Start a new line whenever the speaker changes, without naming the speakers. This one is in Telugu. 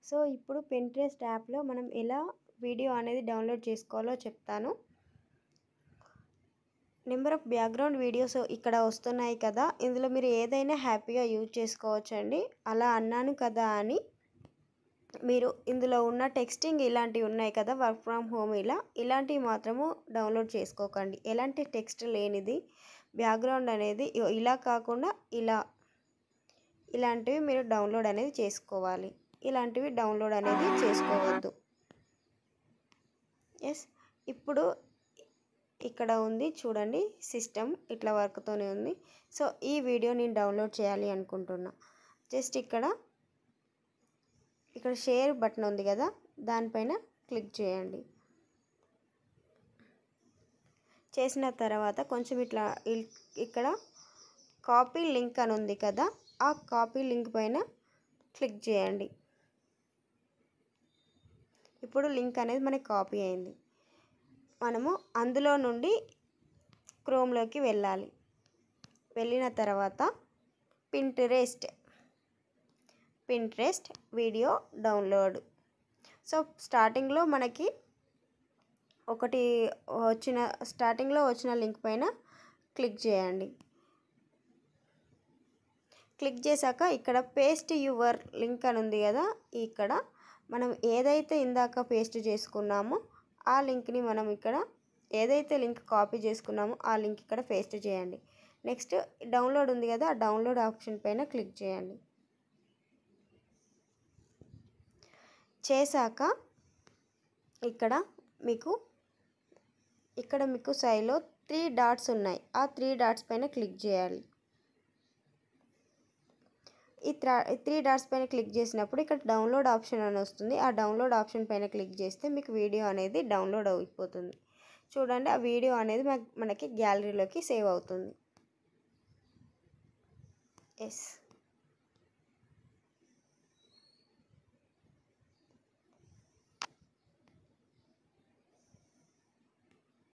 సో ఇప్పుడు Pinterest యాప్లో మనం ఎలా వీడియో అనేది డౌన్లోడ్ చేసుకోవాలో చెప్తాను. నెంబర్ ఆఫ్ బ్యాక్గ్రౌండ్ వీడియోస్ ఇక్కడ వస్తున్నాయి కదా, ఇందులో మీరు ఏదైనా హ్యాపీగా యూజ్ చేసుకోవచ్చండి. అలా అన్నాను కదా అని మీరు ఇందులో ఉన్న టెక్స్టింగ్ ఇలాంటివి ఉన్నాయి కదా, వర్క్ ఫ్రమ్ హోమ్ ఇలాంటివి మాత్రము డౌన్లోడ్ చేసుకోకండి. ఎలాంటి టెక్స్ట్ లేనిది బ్యాక్గ్రౌండ్ అనేది ఇలా కాకుండా ఇలాంటివి మీరు డౌన్లోడ్ అనేది చేసుకోవాలి. ఇలాంటివి డౌన్లోడ్ అనేది చేసుకోవద్దు. ఎస్, ఇప్పుడు ఇక్కడ ఉంది చూడండి, సిస్టమ్ ఇట్లా వర్క్తోనే ఉంది. సో ఈ వీడియో నేను డౌన్లోడ్ చేయాలి అనుకుంటున్నా. జస్ట్ ఇక్కడ షేర్ బటన్ ఉంది కదా, దానిపైన క్లిక్ చేయండి. చేసిన తర్వాత కొంచెం ఇట్లా ఇక్కడ కాపీ లింక్ అని ఉంది కదా, ఆ కాపీ లింక్ పైన క్లిక్ చేయండి. ఇప్పుడు లింక్ అనేది మనకి కాపీ అయింది. మనము అందులో నుండి క్రోమ్లోకి వెళ్ళాలి. వెళ్ళిన తర్వాత పింట్రెస్ట్ వీడియో డౌన్లోడ్. సో స్టార్టింగ్లో మనకి స్టార్టింగ్లో వచ్చిన లింక్ పైన క్లిక్ చేయండి. క్లిక్ చేశాక ఇక్కడ పేస్ట్ యువర్ లింక్ అని ఉంది కదా, ఇక్కడ మనం ఏదైతే ఇందాక పేస్ట్ చేసుకున్నామో ఆ లింక్ని మనం ఇక్కడ ఏదైతే లింక్ కాపీ చేసుకున్నామో ఆ లింక్ ఇక్కడ పేస్ట్ చేయండి. నెక్స్ట్ డౌన్లోడ్ ఉంది కదా, ఆ డౌన్లోడ్ ఆప్షన్ పైన క్లిక్ చేయండి. చేశాక ఇక్కడ మీకు సైడ్లో 3 డాట్స్ ఉన్నాయి. ఆ 3 డాట్స్ పైన క్లిక్ చేయాలి. ఈ 3 డాట్స్ పైన క్లిక్ చేసినప్పుడు ఇక్కడ డౌన్లోడ్ ఆప్షన్ అని వస్తుంది. ఆ డౌన్లోడ్ ఆప్షన్ పైన క్లిక్ చేస్తే మీకు వీడియో అనేది డౌన్లోడ్ అయిపోతుంది. చూడండి, ఆ వీడియో అనేది మనకి గ్యాలరీలోకి సేవ్ అవుతుంది. ఎస్.